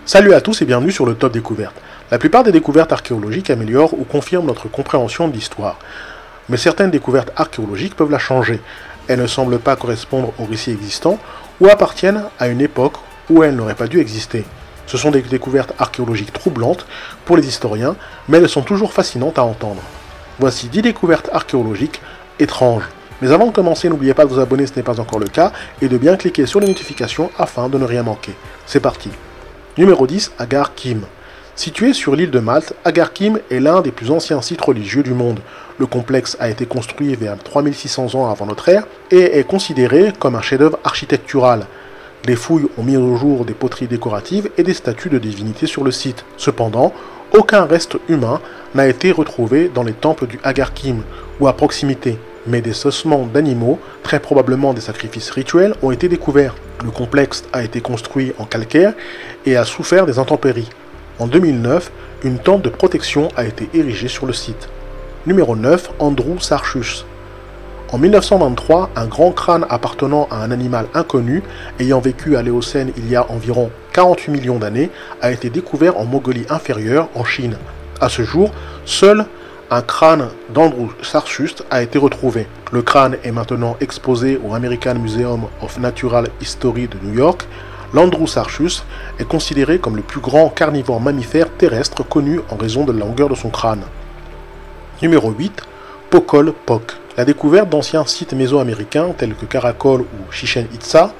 Salut à tous et bienvenue sur le Top Découverte. La plupart des découvertes archéologiques améliorent ou confirment notre compréhension de l'histoire. Mais certaines découvertes archéologiques peuvent la changer. Elles ne semblent pas correspondre aux récits existants ou appartiennent à une époque où elles n'auraient pas dû exister. Ce sont des découvertes archéologiques troublantes pour les historiens, mais elles sont toujours fascinantes à entendre. Voici 10 découvertes archéologiques étranges. Mais avant de commencer, n'oubliez pas de vous abonner si ce n'est pas encore le cas et de bien cliquer sur les notifications afin de ne rien manquer. C'est parti. Numéro 10, Agar Kim. Situé sur l'île de Malte, Agar Kim est l'un des plus anciens sites religieux du monde. Le complexe a été construit vers 3600 ans avant notre ère et est considéré comme un chef-d'œuvre architectural. Les fouilles ont mis au jour des poteries décoratives et des statues de divinités sur le site. Cependant, aucun reste humain n'a été retrouvé dans les temples du Agar Kim ou à proximité, mais des ossements d'animaux, très probablement des sacrifices rituels, ont été découverts. Le complexe a été construit en calcaire et a souffert des intempéries. En 2009, une tente de protection a été érigée sur le site. Numéro 9, Andrewsarchus. En 1923, un grand crâne appartenant à un animal inconnu, ayant vécu à l'Éocène il y a environ 48 millions d'années, a été découvert en Mongolie inférieure, en Chine. À ce jour, seul un crâne d'Andrewsarchus a été retrouvé. Le crâne est maintenant exposé au American Museum of Natural History de New York. L'Andrewsarchus est considéré comme le plus grand carnivore mammifère terrestre connu en raison de la longueur de son crâne. Numéro 8, Pokol Pok. La découverte d'anciens sites mésoaméricains tels que Karakol ou Chichen Itza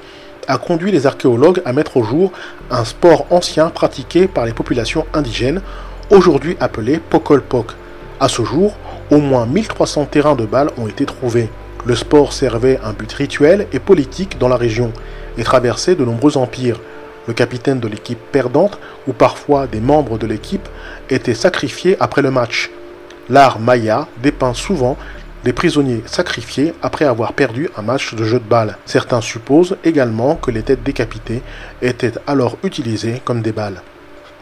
a conduit les archéologues à mettre au jour un sport ancien pratiqué par les populations indigènes, aujourd'hui appelé Pokol Pok. À ce jour, au moins 1300 terrains de balles ont été trouvés. Le sport servait un but rituel et politique dans la région et traversait de nombreux empires. Le capitaine de l'équipe perdante, ou parfois des membres de l'équipe, étaient sacrifiés après le match. L'art maya dépeint souvent les prisonniers sacrifiés après avoir perdu un match de jeu de balle. Certains supposent également que les têtes décapitées étaient alors utilisées comme des balles.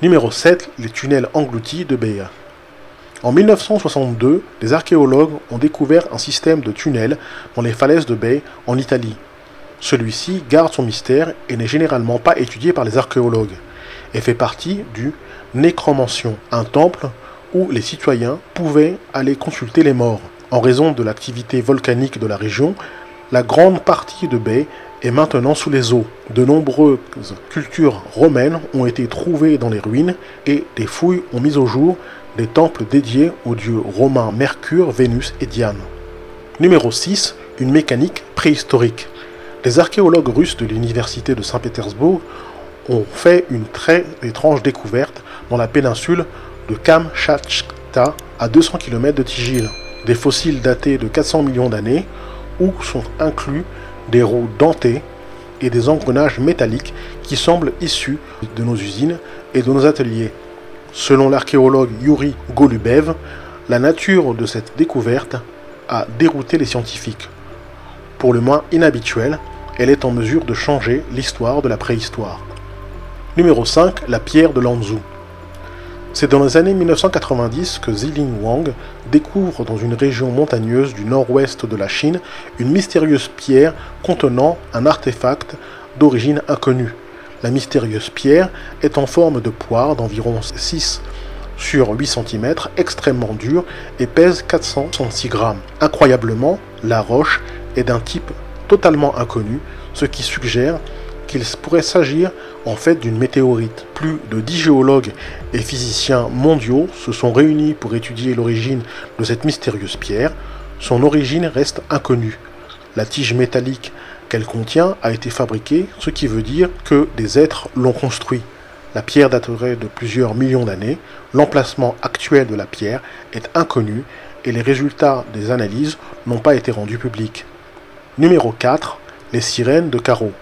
Numéro 7, les tunnels engloutis de Béa. En 1962, les archéologues ont découvert un système de tunnels dans les falaises de Bay en Italie. Celui-ci garde son mystère et n'est généralement pas étudié par les archéologues et fait partie du nécromancion, un temple où les citoyens pouvaient aller consulter les morts. En raison de l'activité volcanique de la région, la grande partie de Bay est maintenant sous les eaux. De nombreuses cultures romaines ont été trouvées dans les ruines et des fouilles ont mis au jour des temples dédiés aux dieux romains Mercure, Vénus et Diane. Numéro 6, une mécanique préhistorique. Les archéologues russes de l'université de Saint-Pétersbourg ont fait une très étrange découverte dans la péninsule de Kamtchatka à 200 km de Tigil. Des fossiles datés de 400 millions d'années où sont inclus des roues dentées et des engrenages métalliques qui semblent issus de nos usines et de nos ateliers. Selon l'archéologue Yuri Golubev, la nature de cette découverte a dérouté les scientifiques. Pour le moins inhabituelle, elle est en mesure de changer l'histoire de la préhistoire. Numéro 5, la pierre de Lanzhou. C'est dans les années 1990 que Ziling Wang découvre dans une région montagneuse du nord-ouest de la Chine une mystérieuse pierre contenant un artefact d'origine inconnue. La mystérieuse pierre est en forme de poire d'environ 6 sur 8 cm, extrêmement dure et pèse 466 grammes. Incroyablement, la roche est d'un type totalement inconnu, ce qui suggère qu'il pourrait s'agir en fait d'une météorite. Plus de 10 géologues et physiciens mondiaux se sont réunis pour étudier l'origine de cette mystérieuse pierre. Son origine reste inconnue. La tige métallique qu'elle contient a été fabriquée, ce qui veut dire que des êtres l'ont construit. La pierre daterait de plusieurs millions d'années. L'emplacement actuel de la pierre est inconnu et les résultats des analyses n'ont pas été rendus publics. Numéro 4. Les sirènes de Karo.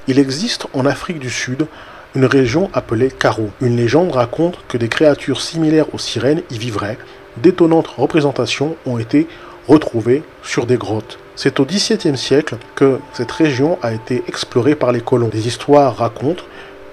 Il existe en Afrique du Sud une région appelée Karo. Une légende raconte que des créatures similaires aux sirènes y vivraient. D'étonnantes représentations ont été retrouvées sur des grottes. C'est au XVIIe siècle que cette région a été explorée par les colons. Des histoires racontent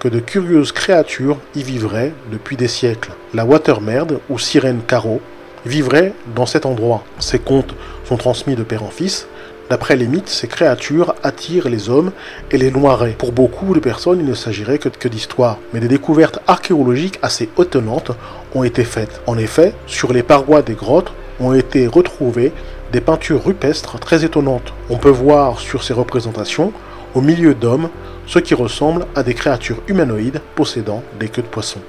que de curieuses créatures y vivraient depuis des siècles. La Watermerde, ou sirène Karo, vivraient dans cet endroit. Ces contes sont transmis de père en fils. D'après les mythes, ces créatures attirent les hommes et les noieraient. Pour beaucoup de personnes, il ne s'agirait que d'histoires. Mais des découvertes archéologiques assez étonnantes ont été faites. En effet, sur les parois des grottes ont été retrouvées des peintures rupestres très étonnantes. On peut voir sur ces représentations, au milieu d'hommes, ce qui ressemble à des créatures humanoïdes possédant des queues de poisson.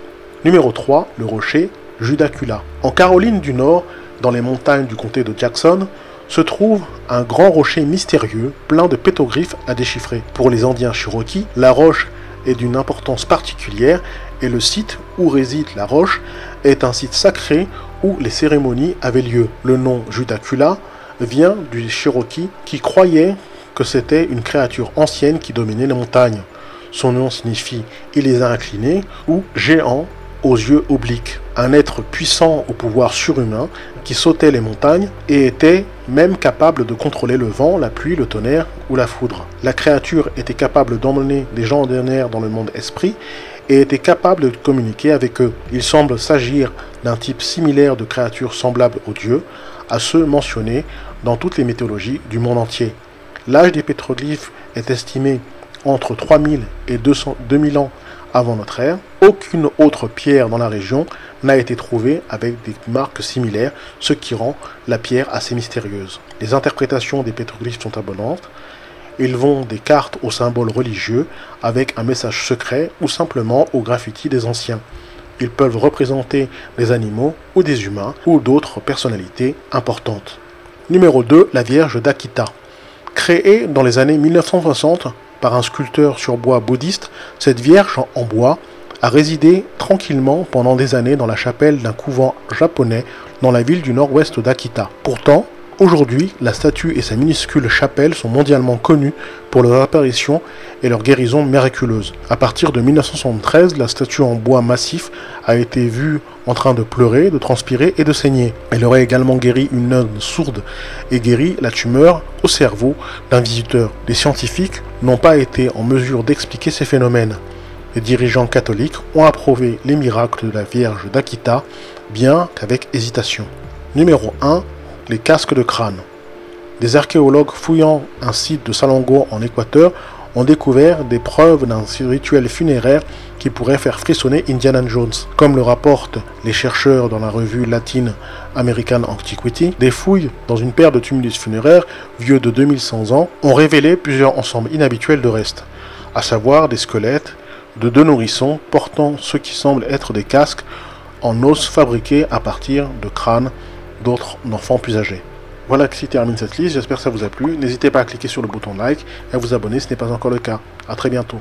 Numéro 3, le rocher Judacula. En Caroline du Nord, dans les montagnes du comté de Jackson, se trouve un grand rocher mystérieux plein de pétoglyphes à déchiffrer. Pour les Indiens Cherokees, la roche est d'une importance particulière et le site où réside la roche est un site sacré où les cérémonies avaient lieu. Le nom Judacula vient du Cherokee qui croyait que c'était une créature ancienne qui dominait les montagnes. Son nom signifie « il les a inclinés » ou « géant aux yeux obliques ». Un être puissant au pouvoir surhumain qui sautait les montagnes et était même capable de contrôler le vent, la pluie, le tonnerre ou la foudre. La créature était capable d'emmener des gens ordinaires dans le monde esprit et était capable de communiquer avec eux. Il semble s'agir d'un type similaire de créature semblable aux dieux, à ceux mentionnés dans toutes les mythologies du monde entier. L'âge des pétroglyphes est estimé entre 3000 et 2000 ans avant notre ère. Aucune autre pierre dans la région n'a été trouvée avec des marques similaires, ce qui rend la pierre assez mystérieuse. Les interprétations des pétroglyphes sont abondantes. Ils vont des cartes aux symboles religieux avec un message secret ou simplement aux graffitis des anciens. Ils peuvent représenter des animaux ou des humains ou d'autres personnalités importantes. Numéro 2, la Vierge d'Akita. Créée dans les années 1960 par un sculpteur sur bois bouddhiste, cette Vierge en bois a résidé tranquillement pendant des années dans la chapelle d'un couvent japonais dans la ville du nord-ouest d'Akita. Pourtant, aujourd'hui, la statue et sa minuscule chapelle sont mondialement connues pour leur apparition et leur guérison miraculeuse. À partir de 1973, la statue en bois massif a été vue en train de pleurer, de transpirer et de saigner. Elle aurait également guéri une nonne sourde et guéri la tumeur au cerveau d'un visiteur. Les scientifiques n'ont pas été en mesure d'expliquer ces phénomènes. Les dirigeants catholiques ont approuvé les miracles de la Vierge d'Akita, bien qu'avec hésitation. Numéro 1. Les casques de crâne. Des archéologues fouillant un site de Salongo en Équateur ont découvert des preuves d'un rituel funéraire qui pourrait faire frissonner Indiana Jones. Comme le rapportent les chercheurs dans la revue latine American Antiquity, des fouilles dans une paire de tumulus funéraires vieux de 2100 ans ont révélé plusieurs ensembles inhabituels de restes, à savoir des squelettes de 2 nourrissons portant ce qui semble être des casques en os fabriqués à partir de crânes d'autres enfants plus âgés. Voilà qui termine cette liste, j'espère que ça vous a plu. N'hésitez pas à cliquer sur le bouton like et à vous abonner si ce n'est pas encore le cas. A très bientôt.